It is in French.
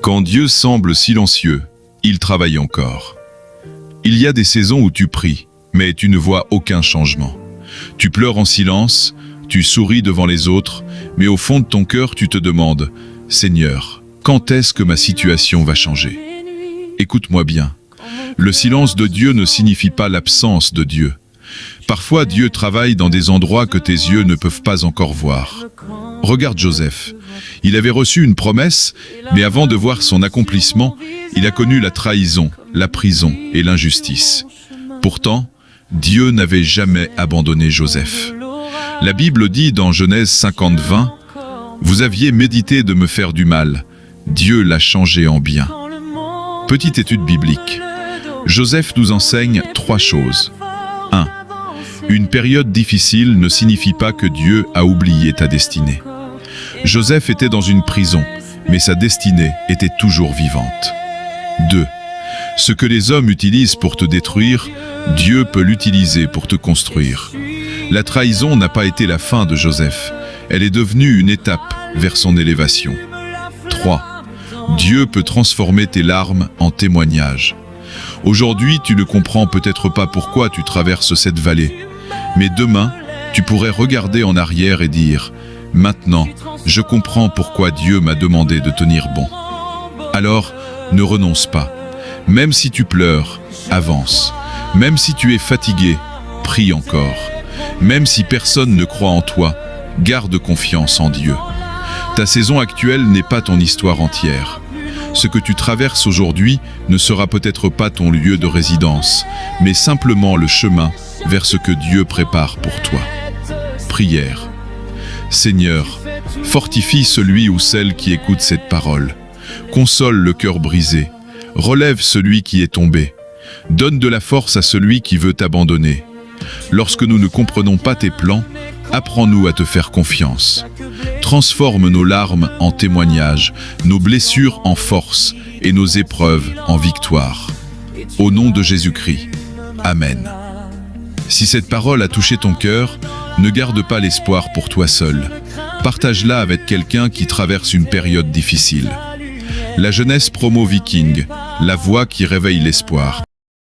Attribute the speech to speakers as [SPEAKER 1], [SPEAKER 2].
[SPEAKER 1] Quand Dieu semble silencieux, il travaille encore. Il y a des saisons où tu pries, mais tu ne vois aucun changement. Tu pleures en silence, tu souris devant les autres, mais au fond de ton cœur tu te demandes « Seigneur, quand est-ce que ma situation va changer ?» Écoute-moi bien, le silence de Dieu ne signifie pas l'absence de Dieu. Parfois Dieu travaille dans des endroits que tes yeux ne peuvent pas encore voir. Regarde Joseph, il avait reçu une promesse, mais avant de voir son accomplissement, il a connu la trahison, la prison et l'injustice. Pourtant, Dieu n'avait jamais abandonné Joseph. La Bible dit dans Genèse 50:20, « Vous aviez médité de me faire du mal, Dieu l'a changé en bien. » Petite étude biblique. Joseph nous enseigne 3 choses. 1. Une période difficile ne signifie pas que Dieu a oublié ta destinée. Joseph était dans une prison, mais sa destinée était toujours vivante. 2. Ce que les hommes utilisent pour te détruire, Dieu peut l'utiliser pour te construire. La trahison n'a pas été la fin de Joseph, elle est devenue une étape vers son élévation. 3. Dieu peut transformer tes larmes en témoignages. Aujourd'hui, tu ne comprends peut-être pas pourquoi tu traverses cette vallée, mais demain, tu pourrais regarder en arrière et dire « Maintenant, je comprends pourquoi Dieu m'a demandé de tenir bon. » Alors, ne renonce pas. Même si tu pleures, avance. Même si tu es fatigué, prie encore. Même si personne ne croit en toi, garde confiance en Dieu. Ta saison actuelle n'est pas ton histoire entière. Ce que tu traverses aujourd'hui ne sera peut-être pas ton lieu de résidence, mais simplement le chemin vers ce que Dieu prépare pour toi. Prière. Seigneur, fortifie celui ou celle qui écoute cette parole. Console le cœur brisé. Relève celui qui est tombé. Donne de la force à celui qui veut t'abandonner. Lorsque nous ne comprenons pas tes plans, apprends-nous à te faire confiance. Transforme nos larmes en témoignages, nos blessures en force et nos épreuves en victoire. Au nom de Jésus-Christ. Amen. Si cette parole a touché ton cœur, ne garde pas l'espoir pour toi seul. Partage-la avec quelqu'un qui traverse une période difficile. La jeunesse promo Viking, la voix qui réveille l'espoir.